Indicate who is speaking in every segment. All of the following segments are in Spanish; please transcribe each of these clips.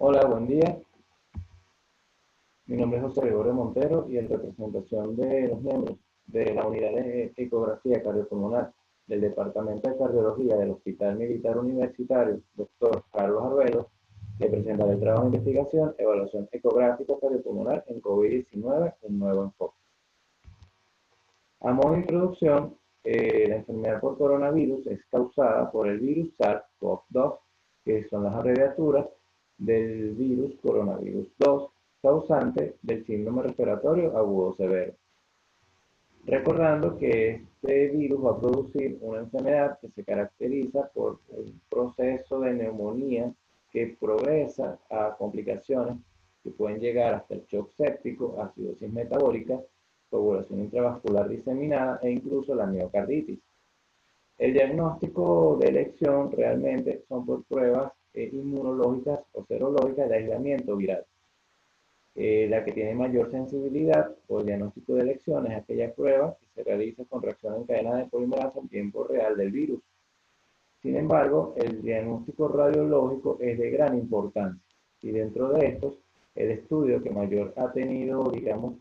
Speaker 1: Hola, buen día. Mi nombre es José Gregorio Montero y en representación de los miembros de la unidad de ecografía cardiopulmonar del Departamento de Cardiología del Hospital Militar Universitario, Dr. Carlos Arbelo, le presentaré el trabajo de investigación, evaluación ecográfica cardiopulmonar en COVID-19, un nuevo enfoque. A modo de introducción, la enfermedad por coronavirus es causada por el virus SARS-CoV-2, que son las abreviaturas del virus coronavirus 2, causante del síndrome respiratorio agudo severo. Recordando que este virus va a producir una enfermedad que se caracteriza por un proceso de neumonía que progresa a complicaciones que pueden llegar hasta el shock séptico, acidosis metabólica, coagulación intravascular diseminada e incluso la miocarditis. El diagnóstico de elección realmente son por pruebas inmunológicas o serológicas de aislamiento viral. La que tiene mayor sensibilidad o el diagnóstico de elección es aquella prueba que se realiza con reacción en cadena de polimerasa en tiempo real del virus. Sin embargo, el diagnóstico radiológico es de gran importancia y dentro de estos, el estudio que mayor ha tenido, digamos,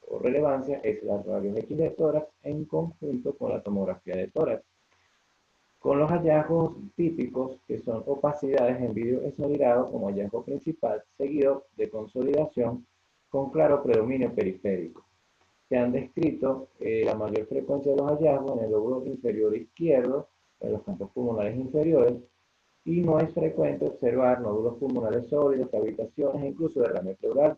Speaker 1: o relevancia es la rayos X de tórax en conjunto con la tomografía de tórax, con los hallazgos típicos que son opacidades en vidrio esmerilado como hallazgo principal, seguido de consolidación con claro predominio periférico. Se han descrito la mayor frecuencia de los hallazgos en el lóbulo inferior izquierdo, en los campos pulmonares inferiores, y no es frecuente observar nódulos pulmonares sólidos, cavitaciones e incluso derrame pleural.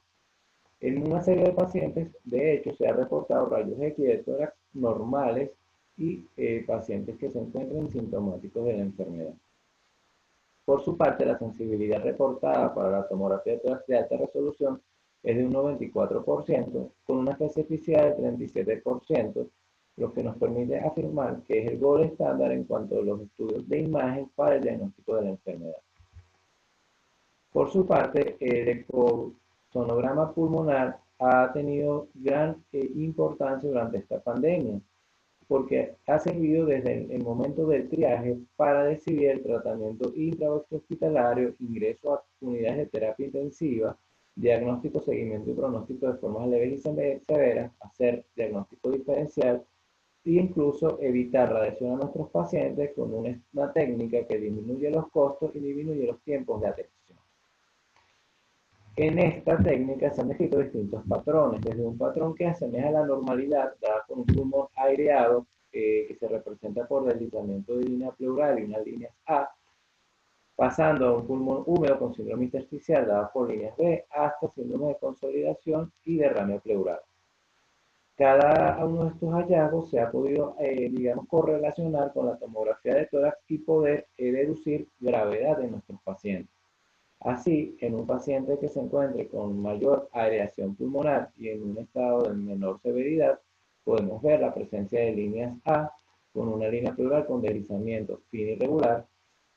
Speaker 1: En una serie de pacientes, de hecho, se ha reportado rayos X de tórax normales y pacientes que se encuentran sintomáticos de la enfermedad. Por su parte, la sensibilidad reportada para la tomografía de tórax de alta resolución es de un 94%, con una especificidad de 37%, lo que nos permite afirmar que es el gold estándar en cuanto a los estudios de imagen para el diagnóstico de la enfermedad. Por su parte, el ecosonograma pulmonar ha tenido gran importancia durante esta pandemia, porque ha servido desde el momento del triaje para decidir el tratamiento intra-hospitalario, ingreso a unidades de terapia intensiva, diagnóstico, seguimiento y pronóstico de formas leves y severas, hacer diagnóstico diferencial e incluso evitar radiación a nuestros pacientes con una técnica que disminuye los costos y disminuye los tiempos de atención. En esta técnica se han descrito distintos patrones, desde un patrón que asemeja a la normalidad, dada por un pulmón aireado, que se representa por deslizamiento de línea pleural y unas líneas A, pasando a un pulmón húmedo con síndrome intersticial, dada por líneas B, hasta síndrome de consolidación y derrame pleural. Cada uno de estos hallazgos se ha podido, digamos, correlacionar con la tomografía de tórax y poder deducir gravedad en nuestros pacientes. Así, en un paciente que se encuentre con mayor aireación pulmonar y en un estado de menor severidad, podemos ver la presencia de líneas A con una línea pleural con deslizamiento fino y irregular,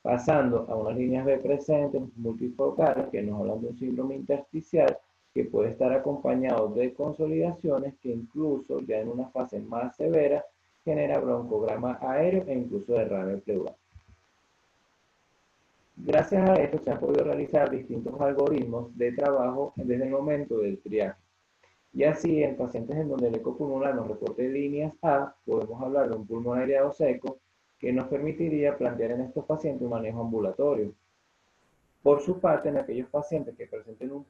Speaker 1: pasando a unas líneas B presentes multifocales que nos hablan de un síndrome intersticial que puede estar acompañado de consolidaciones que incluso ya en una fase más severa genera broncograma aéreo e incluso derrame pleural. Gracias a esto se han podido realizar distintos algoritmos de trabajo desde el momento del triaje. Y así, en pacientes en donde el eco pulmonar nos reporte líneas A, podemos hablar de un pulmón aireado seco que nos permitiría plantear en estos pacientes un manejo ambulatorio. Por su parte, en aquellos pacientes que presenten un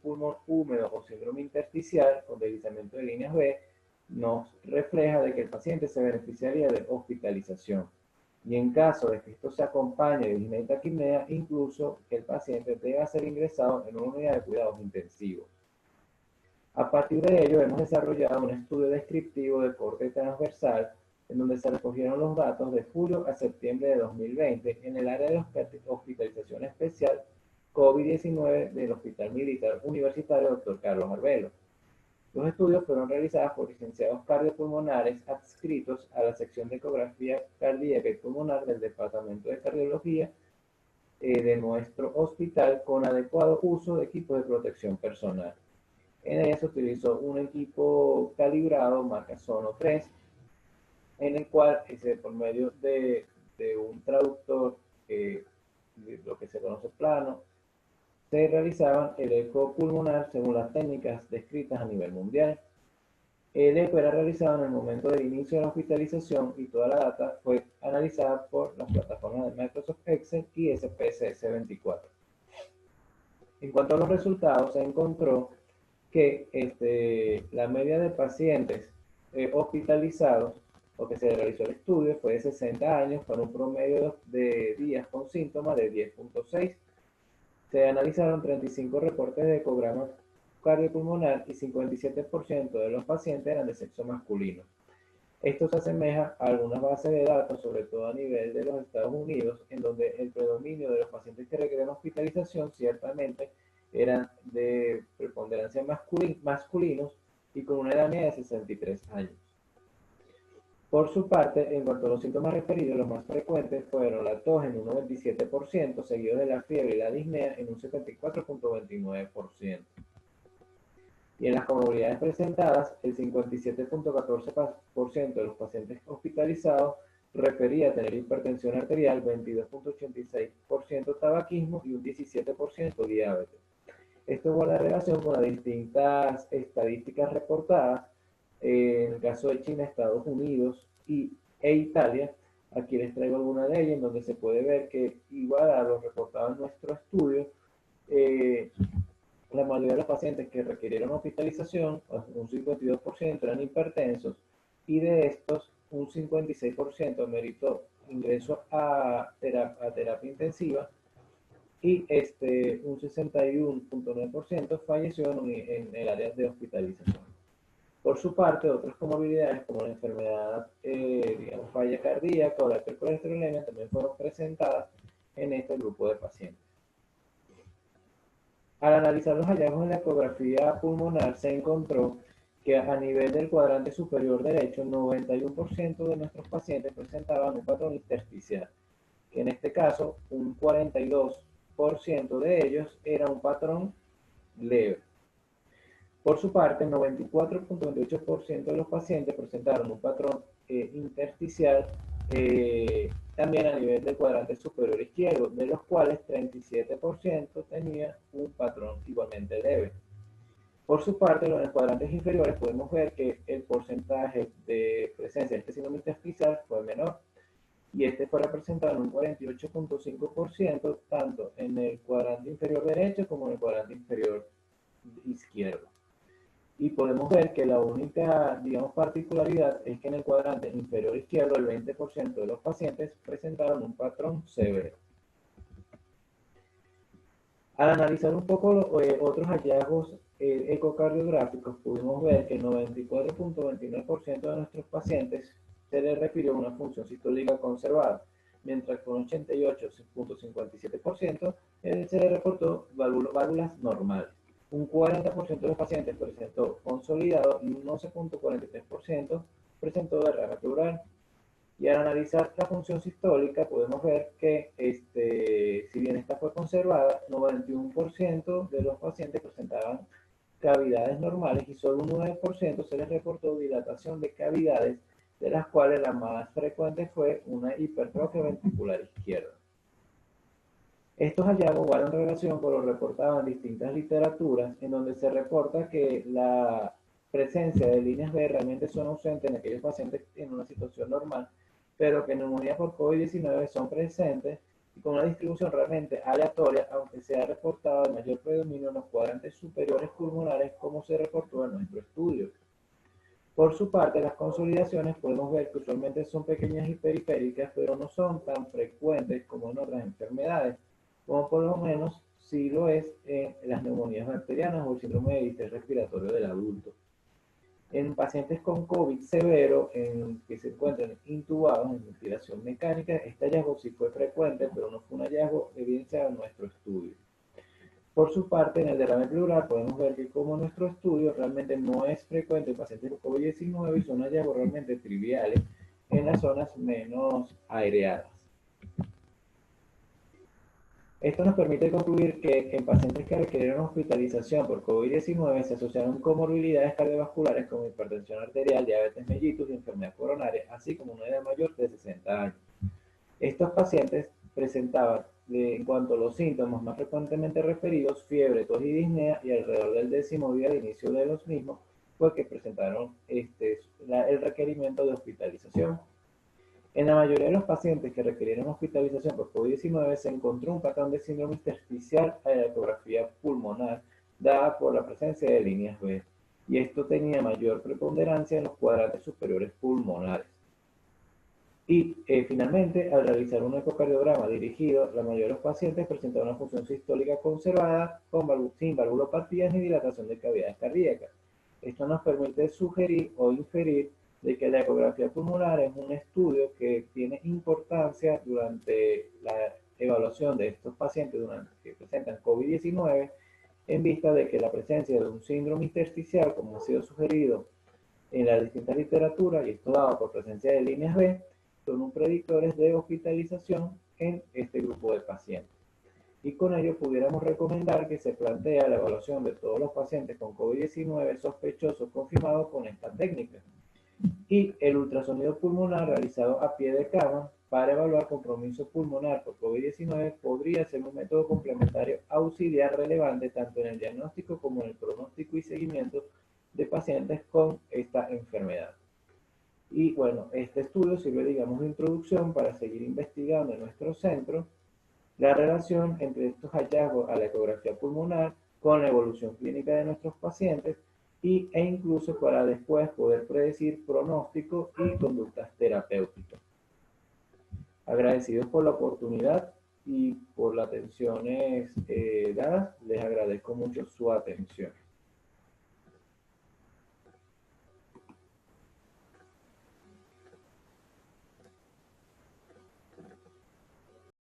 Speaker 1: pulmón húmedo o síndrome intersticial con deslizamiento de líneas B, nos refleja de que el paciente se beneficiaría de hospitalización. Y en caso de que esto se acompañe de disnea y taquipnea, incluso que el paciente deba ser ingresado en una unidad de cuidados intensivos. A partir de ello, hemos desarrollado un estudio descriptivo de corte transversal en donde se recogieron los datos de julio a septiembre de 2020 en el área de hospitalización especial COVID-19 del Hospital Militar Universitario Dr. Carlos Arbelo. Los estudios fueron realizados por licenciados cardiopulmonares adscritos a la sección de ecografía cardíaca y pulmonar del Departamento de Cardiología de nuestro hospital con adecuado uso de equipos de protección personal. En ella se utilizó un equipo calibrado marca Sono 3, en el cual por medio de un traductor, lo que se conoce plano, se realizaban el eco pulmonar según las técnicas descritas a nivel mundial. El eco era realizado en el momento del inicio de la hospitalización y toda la data fue analizada por las plataformas de Microsoft Excel y SPSS 24. En cuanto a los resultados, se encontró que la media de pacientes hospitalizados o que se realizó el estudio fue de 60 años con un promedio de días con síntomas de 10.6. Se analizaron 35 reportes de ecograma cardiopulmonar y 57% de los pacientes eran de sexo masculino. Esto se asemeja a algunas bases de datos, sobre todo a nivel de los Estados Unidos, en donde el predominio de los pacientes que requieren hospitalización ciertamente eran de preponderancia masculinos y con una edad media de 63 años. Por su parte, en cuanto a los síntomas referidos, los más frecuentes fueron la tos en un 97%, seguido de la fiebre y la disnea en un 74.29%. Y en las comorbilidades presentadas, el 57.14% de los pacientes hospitalizados refería tener hipertensión arterial, 22.86% tabaquismo y un 17% diabetes. Esto guarda relación con las distintas estadísticas reportadas en el caso de China, Estados Unidos e Italia. Aquí les traigo alguna de ellas en donde se puede ver que igual a lo reportado en nuestro estudio, la mayoría de los pacientes que requirieron hospitalización, un 52% eran hipertensos, y de estos un 56% meritó ingreso a terapia intensiva y un 61.9% falleció en el área de hospitalización. Por su parte, otras comorbilidades como la enfermedad, falla cardíaca o la hipercolesterolemia también fueron presentadas en este grupo de pacientes. Al analizar los hallazgos en la ecografía pulmonar, se encontró que a nivel del cuadrante superior derecho, 91% de nuestros pacientes presentaban un patrón intersticial, que en este caso un 42% de ellos era un patrón leve. Por su parte, el 94.28% de los pacientes presentaron un patrón intersticial también a nivel del cuadrante superior izquierdo, de los cuales 37% tenía un patrón igualmente leve. Por su parte, en los cuadrantes inferiores podemos ver que el porcentaje de presencia de este síndrome intersticial fue menor, y este fue representado en un 48.5%, tanto en el cuadrante inferior derecho como en el cuadrante inferior izquierdo. Y podemos ver que la única, particularidad es que en el cuadrante inferior izquierdo el 20% de los pacientes presentaron un patrón severo. Al analizar un poco otros hallazgos ecocardiográficos, pudimos ver que el 94.29% de nuestros pacientes se les refirió una función sistólica conservada, mientras que con 88.57% se les reportó válvulas normales. Un 40% de los pacientes presentó consolidado y un 11.43% presentó derrame pleural. Y al analizar la función sistólica podemos ver que si bien esta fue conservada, 91% de los pacientes presentaban cavidades normales y solo un 9% se les reportó dilatación de cavidades, de las cuales la más frecuente fue una hipertrofia ventricular izquierda. Estos hallazgos guardan relación con lo reportado en distintas literaturas, en donde se reporta que la presencia de líneas B realmente son ausentes en aquellos pacientes en una situación normal, pero que neumonía por COVID-19 son presentes y con una distribución realmente aleatoria, aunque se ha reportado el mayor predominio en los cuadrantes superiores pulmonares, como se reportó en nuestro estudio. Por su parte, las consolidaciones podemos ver que usualmente son pequeñas y periféricas, pero no son tan frecuentes como en otras enfermedades, como por lo menos sí lo es en las neumonías bacterianas o el síndrome de distrés respiratorio del adulto. En pacientes con COVID severo, en que se encuentran intubados en ventilación mecánica, este hallazgo sí fue frecuente, pero no fue un hallazgo evidenciado en nuestro estudio. Por su parte, en el derrame pleural podemos ver que como nuestro estudio realmente no es frecuente en pacientes con COVID-19 y son hallazgos realmente triviales en las zonas menos aireadas. Esto nos permite concluir que en pacientes que requirieron hospitalización por COVID-19 se asociaron comorbilidades cardiovasculares como hipertensión arterial, diabetes mellitus y enfermedad coronaria, así como una edad mayor de 60 años. Estos pacientes presentaban en cuanto a los síntomas más frecuentemente referidos, fiebre, tos y disnea, y alrededor del 10º día de inicio de los mismos, fue que presentaron el requerimiento de hospitalización. En la mayoría de los pacientes que requirieron hospitalización por COVID-19 se encontró un patrón de síndrome intersticial a la ecografía pulmonar dada por la presencia de líneas B, y esto tenía mayor preponderancia en los cuadrantes superiores pulmonares. Y finalmente, al realizar un ecocardiograma dirigido, la mayoría de los pacientes presentaron una función sistólica conservada sin valvulopatías ni dilatación de cavidades cardíacas. Esto nos permite sugerir o inferir de que la ecografía pulmonar es un estudio que tiene importancia durante la evaluación de estos pacientes que presentan COVID-19 en vista de que la presencia de un síndrome intersticial, como ha sido sugerido en la distinta literatura, y esto dado por presencia de líneas B, son un predictores de hospitalización en este grupo de pacientes. Y con ello pudiéramos recomendar que se plantea la evaluación de todos los pacientes con COVID-19 sospechosos confirmados con esta técnica. Y el ultrasonido pulmonar realizado a pie de cama para evaluar compromiso pulmonar por COVID-19 podría ser un método complementario auxiliar relevante tanto en el diagnóstico como en el pronóstico y seguimiento de pacientes con esta enfermedad. Y bueno, este estudio sirve, digamos, de introducción para seguir investigando en nuestro centro la relación entre estos hallazgos a la ecografía pulmonar con la evolución clínica de nuestros pacientes e incluso para después poder predecir pronóstico y conductas terapéuticas. Agradecidos por la oportunidad y por las atenciones dadas, les agradezco mucho su atención.